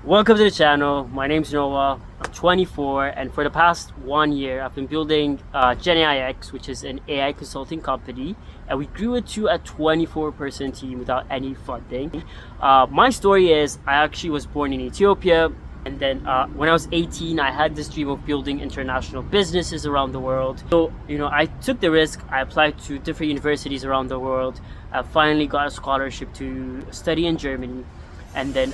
Welcome to the channel. My name's Noah. I'm 24, and for the past 1 year, I've been building GenAI, which is an AI consulting company, and we grew it to a 24-person team without any funding. My story is I actually was born in Ethiopia, and then when I was 18, I had this dream of building international businesses around the world. So, I took the risk. I applied to different universities around the world. I finally got a scholarship to study in Germany. And then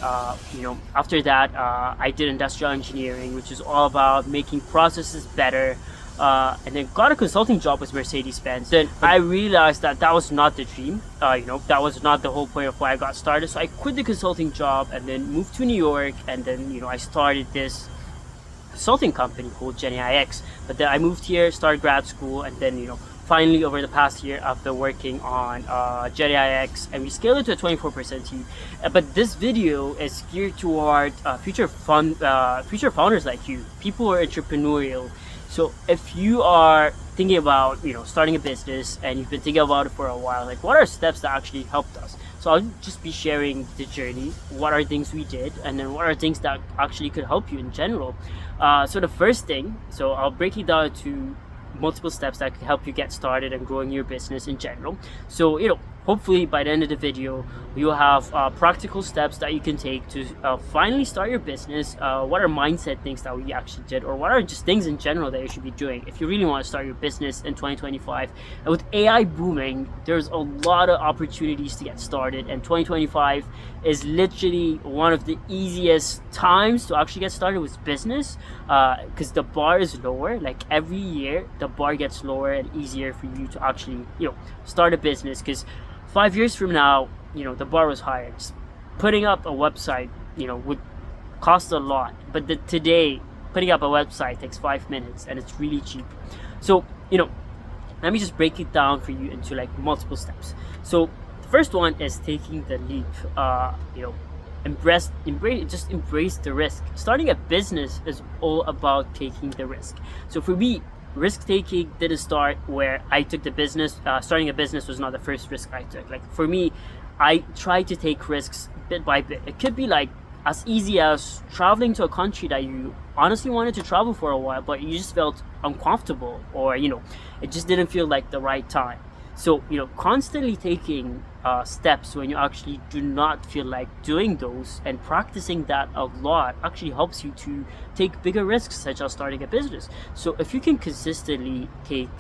after that I did industrial engineering, which is all about making processes better, and then got a consulting job with Mercedes-Benz. Then I realized that that was not the dream. That was not the whole point of why I got started. So I quit the consulting job and then moved to New York, and then I started this consulting company called GenAI. But then I moved here, started grad school, and then finally over the past year I've been working on GenAI, and we scaled it to a 24% team. But this video is geared toward future founders like you, people who are entrepreneurial. So if you are thinking about starting a business and you've been thinking about it for a while, like what are steps that actually helped us? So I'll just be sharing the journey, what are things we did, and then what are things that actually could help you in general. So the first thing, so I'll break it down to multiple steps that can help you get started and growing your business in general. So hopefully by the end of the video you'll have practical steps that you can take to finally start your business. What are mindset things that we actually did, or what are just things in general that you should be doing if you really want to start your business in 2025. And with AI booming, there's a lot of opportunities to get started, and 2025 is literally one of the easiest times to actually get started with business, because the bar is lower. Like every year the bar gets lower and easier for you to actually start a business, because 5 years from now the bar was higher. Just putting up a website would cost a lot, but today putting up a website takes 5 minutes and it's really cheap. So let me just break it down for you into like multiple steps. So the first one is taking the leap. Embrace the risk. Starting a business is all about taking the risk. So for me, risk taking didn't start where I took the business. Starting a business was not the first risk I took. Like for me, I tried to take risks bit by bit. It could be like as easy as traveling to a country that you honestly wanted to travel for a while, but you just felt uncomfortable, or it just didn't feel like the right time. So constantly taking steps when you actually do not feel like doing those, and practicing that a lot actually helps you to take bigger risks, such as starting a business. So if you can consistently take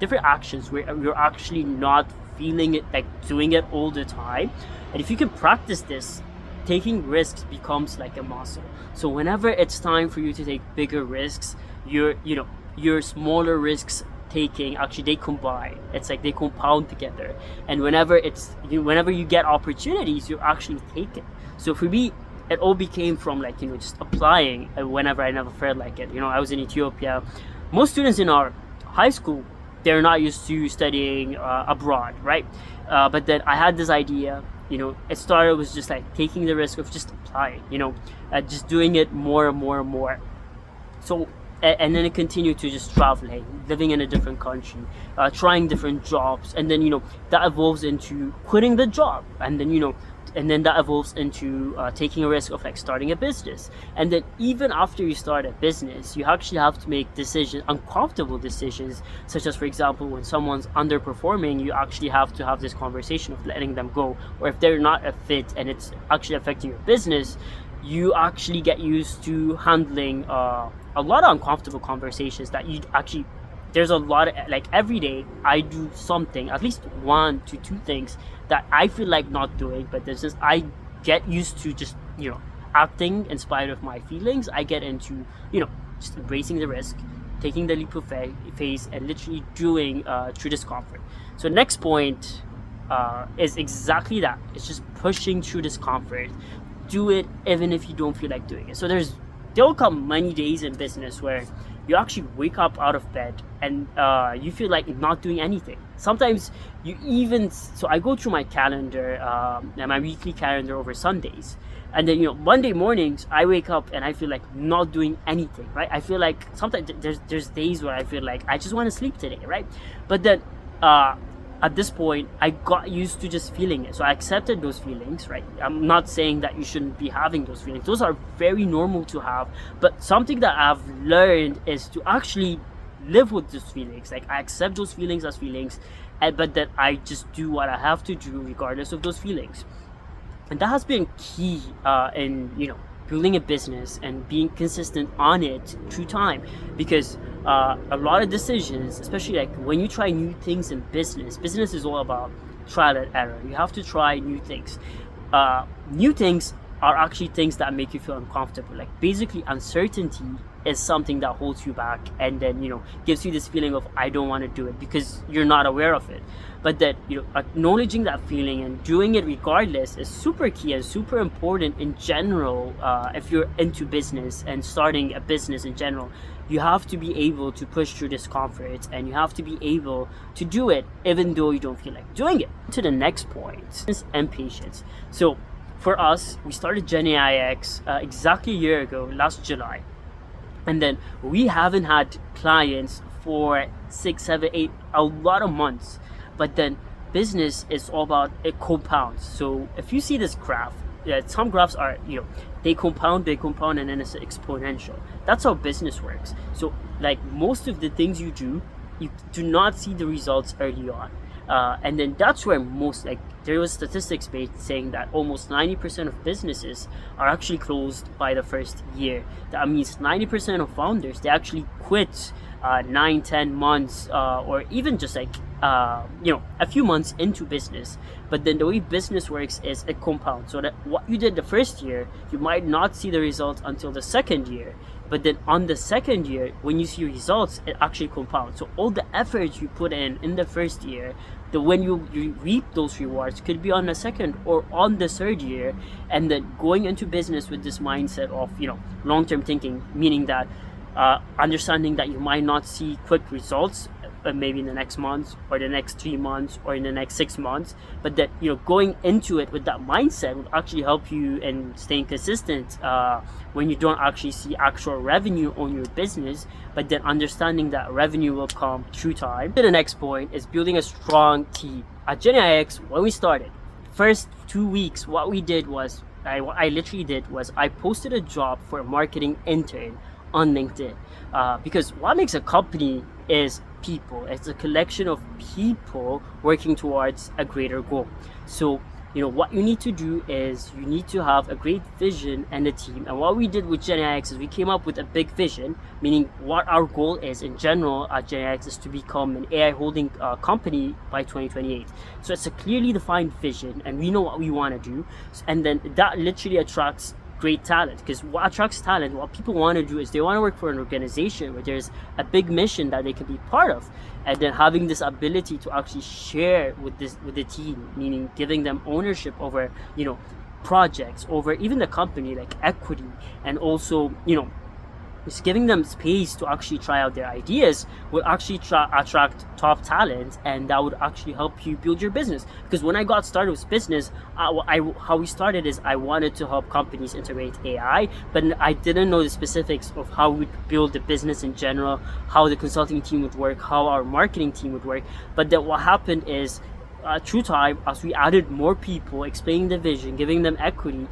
different actions where you're actually not feeling it like doing it all the time, and if you can practice this, taking risks becomes like a muscle. So whenever it's time for you to take bigger risks, your smaller risks taking actually they combine. It's like they compound together, and whenever you get opportunities, you actually take it. So for me, it all became from like just applying whenever I never felt like it. I was in Ethiopia. Most students in our high school, they're not used to studying abroad, right? But then I had this idea. It started with just like taking the risk of just applying, just doing it more and more and more. So and then it continued to just traveling, living in a different country, trying different jobs, and then that evolves into quitting the job, and then that evolves into taking a risk of like starting a business. And then even after you start a business, you actually have to make decisions, uncomfortable decisions, such as, for example, when someone's underperforming, you actually have to have this conversation of letting them go, or if they're not a fit and it's actually affecting your business, you actually get used to handling a lot of uncomfortable conversations that you actually, there's a lot of, like every day I do something, at least 1 to 2 things that I feel like not doing, but there's just, I get used to just acting in spite of my feelings. I get into just embracing the risk, taking the leap of faith, and literally doing through discomfort. So next point is exactly that. It's just pushing through discomfort. Do it even if you don't feel like doing it. So there'll come many days in business where you actually wake up out of bed and you feel like not doing anything. Sometimes so I go through my calendar and my weekly calendar over Sundays, and then Monday mornings I wake up and I feel like not doing anything, right? I feel like sometimes there's days where I feel like I just want to sleep today, right? But then at this point, I got used to just feeling it. So I accepted those feelings, right? I'm not saying that you shouldn't be having those feelings. Those are very normal to have. But something that I've learned is to actually live with those feelings. Like, I accept those feelings as feelings, but that I just do what I have to do regardless of those feelings. And that has been key in, building a business and being consistent on it through time, because a lot of decisions, especially like when you try new things in business is all about trial and error. You have to try new things. New things are actually things that make you feel uncomfortable. Like, basically, uncertainty is something that holds you back, and then gives you this feeling of, I don't want to do it, because you're not aware of it. But that acknowledging that feeling and doing it regardless is super key and super important in general. If you're into business and starting a business in general, you have to be able to push through discomfort, and you have to be able to do it even though you don't feel like doing it. To the next point is patience. So for us, we started GenAI exactly a year ago, last July. And then we haven't had clients for 6, 7, 8, a lot of months. But then business is all about, it compounds. So if you see this graph, some graphs are, they compound, and then it's exponential. That's how business works. So like most of the things you do not see the results early on. And then that's where there was statistics based saying that almost 90% of businesses are actually closed by the first year. That means 90% of founders, they actually quit 9, 10 months, or even just a few months into business. But then the way business works is it compounds. So that what you did the first year, you might not see the results until the second year. But then on the second year, when you see results, it actually compounds. So all the effort you put in the first year, when you reap those rewards could be on the second or on the third year. And then going into business with this mindset of long-term thinking, meaning that understanding that you might not see quick results, maybe in the next month or the next 3 months or in the next 6 months, but that going into it with that mindset will actually help you in staying consistent when you don't actually see actual revenue on your business, but then understanding that revenue will come through time. The next point is building a strong team. At GenAI, when we started, first 2 weeks, what we did was, I literally did was I posted a job for a marketing intern on LinkedIn, because what makes a company is people. It's a collection of people working towards a greater goal. So what you need to do is you need to have a great vision and a team. And what we did with GenAI is we came up with a big vision, meaning what our goal is in general at GenAI is to become an AI holding company by 2028. So it's a clearly defined vision, and we know what we want to do. And then that literally attracts great talent, because what attracts talent, what people want to do is they want to work for an organization where there's a big mission that they can be part of, and then having this ability to actually share with the team, meaning giving them ownership over projects, over even the company, like equity, and also just giving them space to actually try out their ideas will actually attract top talent, and that would actually help you build your business. Because when I got started with business, how we started is I wanted to help companies integrate AI, but I didn't know the specifics of how we'd build the business in general, how the consulting team would work, how our marketing team would work. But then what happened is through time, as we added more people, explaining the vision, giving them equity,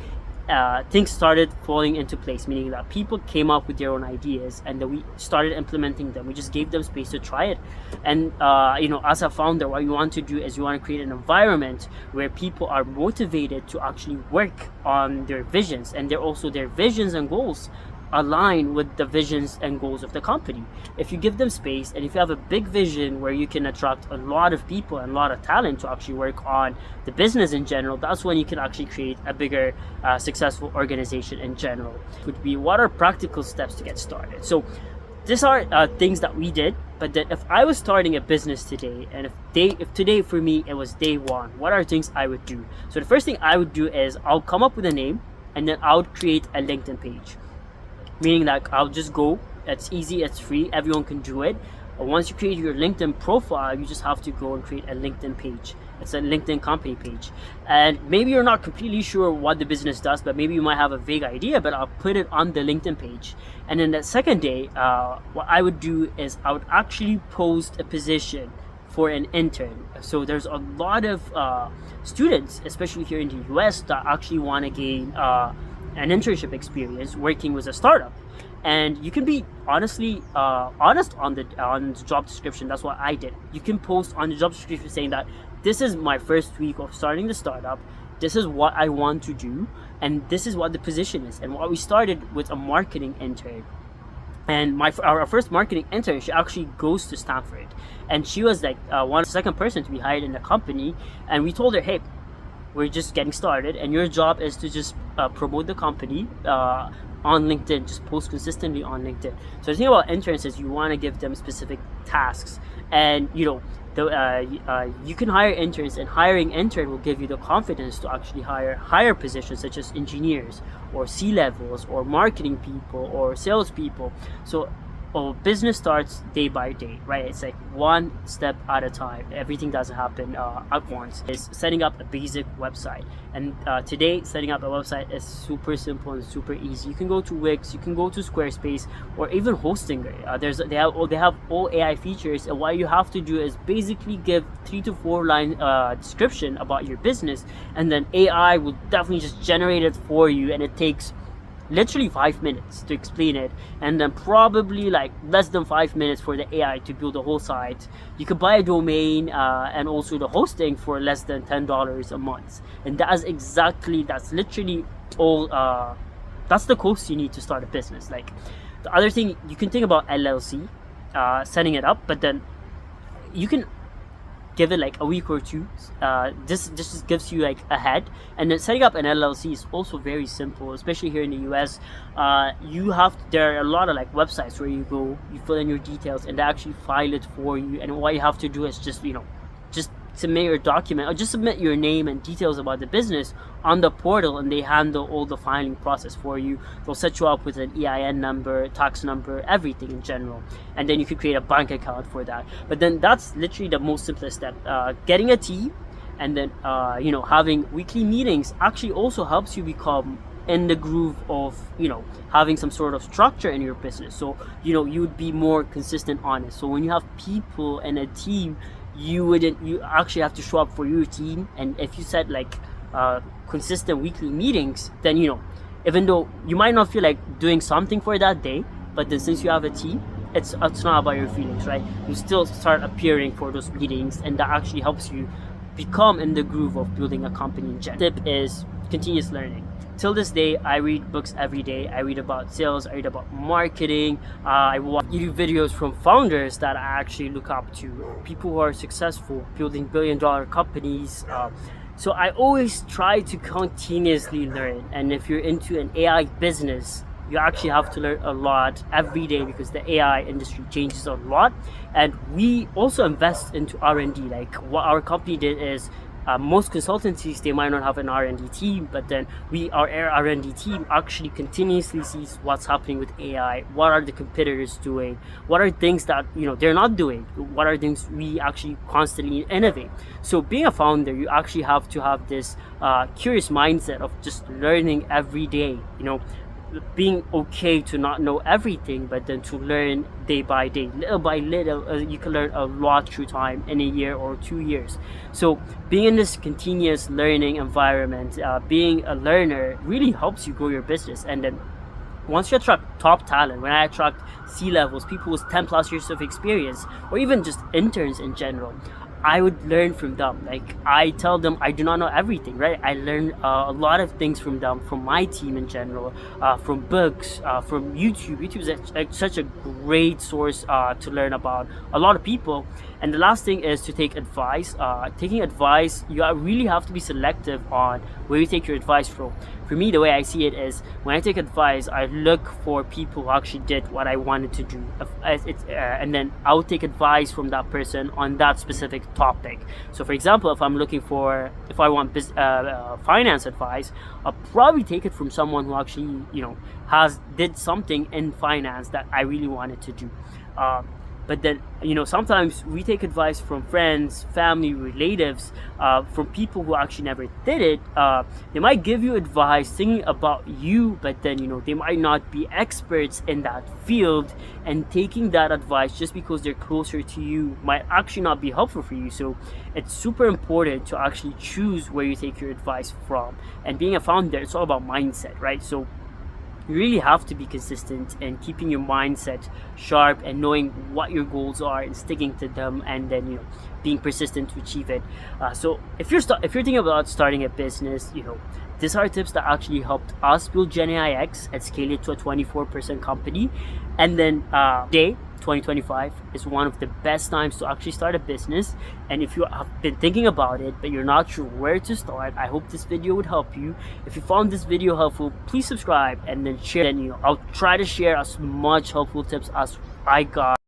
things started falling into place, meaning that people came up with their own ideas, and then we started implementing them. We just gave them space to try it. And as a founder, what you want to do is you want to create an environment where people are motivated to actually work on their visions, and their visions and goals align with the visions and goals of the company. If you give them space, and if you have a big vision where you can attract a lot of people and a lot of talent to actually work on the business in general, that's when you can actually create a bigger successful organization in general. Would be, what are practical steps to get started? So these are things that we did. But then if I was starting a business today, and if today for me it was day one, what are things I would do? So the first thing I would do is I'll come up with a name, and then I would create a LinkedIn page. Meaning like I'll just go, it's easy, it's free, everyone can do it. Once you create your LinkedIn profile, you just have to go and create a LinkedIn page. It's a LinkedIn company page. And maybe you're not completely sure what the business does, but maybe you might have a vague idea, but I'll put it on the LinkedIn page. And then the second day, what I would do is I would actually post a position for an intern. So there's a lot of students, especially here in the US, that actually want to gain an internship experience working with a startup. And you can be honestly honest on the job description. That's what I did. You can post on the job description saying that this is my first week of starting the startup, this is what I want to do, and this is what the position is. And what we started with a marketing intern, and our first marketing intern, she actually goes to Stanford, and she was like second person to be hired in the company. And we told her, hey, we're just getting started, and your job is to just promote the company on LinkedIn, just post consistently on LinkedIn. So the thing about interns is you want to give them specific tasks, and you can hire interns, and hiring intern will give you the confidence to actually hire higher positions such as engineers or C-levels or marketing people or salespeople. So business starts day by day, right? It's like one step at a time. Everything doesn't happen at once. It's setting up a basic website, and today setting up a website is super simple and super easy. You can go to Wix, you can go to Squarespace, or even Hostinger. They have all AI features, and what you have to do is basically give 3 to 4 line description about your business, and then AI will definitely just generate it for you, and it takes literally 5 minutes to explain it, and then probably like less than 5 minutes for the AI to build the whole site. You could buy a domain and also the hosting for less than $10 a month, and that's literally all. That's the cost you need to start a business. Like the other thing, you can think about LLC, setting it up, but then you can give it like a week or two. This just gives you like a head, and then setting up an LLC is also very simple, especially here in the US. There are a lot of like websites where you go, you fill in your details, and they actually file it for you. And what you have to do is just submit your document, or just submit your name and details about the business on the portal, and they handle all the filing process for you. They'll set you up with an EIN number, tax number, everything in general, and then you could create a bank account for that. But then that's literally the most simplest step. Getting a team, and then having weekly meetings actually also helps you become in the groove of having some sort of structure in your business. So you would be more consistent on it. So when you have people and a team, you actually have to show up for your team. And if you set like consistent weekly meetings, then even though you might not feel like doing something for that day, but then since you have a team, it's not about your feelings, right? You still start appearing for those meetings, and that actually helps you become in the groove of building a company in general. Tip is continuous learning. Till this day, I read books every day. I read about sales, I read about marketing, I watch YouTube videos from founders that I actually look up to, people who are successful, building billion-dollar companies. So I always try to continuously learn. And if you're into an AI business, you actually have to learn a lot every day, because the AI industry changes a lot. And we also invest into R&D. Like what our company did is, most consultancies, they might not have an R&D team, but then our R&D team actually continuously sees what's happening with AI. What are the competitors doing? What are things that they're not doing? What are things we actually constantly innovate? So being a founder, you actually have to have this curious mindset of just learning every day. Being okay to not know everything, but then to learn day by day, little by little. You can learn a lot through time, in a year or 2 years. So being in this continuous learning environment, being a learner, really helps you grow your business. And then once you attract top talent, when I attract C-levels, people with 10 plus years of experience, or even just interns in general, I would learn from them. Like I tell them I do not know everything, right? I learn a lot of things from them, from my team in general, from books, from YouTube. YouTube is such a great source to learn about a lot of people. And the last thing is to take advice. Taking advice, you really have to be selective on where you take your advice from. For me, the way I see it is, when I take advice, I look for people who actually did what I wanted to do, and then I'll take advice from that person on that specific topic. So for example, if I want finance advice, I'll probably take it from someone who actually did something in finance that I really wanted to do. But then, sometimes we take advice from friends, family, relatives, from people who actually never did it. They might give you advice thinking about you, but then, they might not be experts in that field, and taking that advice just because they're closer to you might actually not be helpful for you. So it's super important to actually choose where you take your advice from. And being a founder, it's all about mindset, right? So you really have to be consistent and keeping your mindset sharp and knowing what your goals are and sticking to them, and then being persistent to achieve it. So if you're thinking about starting a business, these are tips that actually helped us build GenAI X and scale it to a 24% company. And then today, 2025 is one of the best times to actually start a business. And if you have been thinking about it but you're not sure where to start, I hope this video would help you. If you found this video helpful, please subscribe and then share. Then I'll try to share as much helpful tips as I got.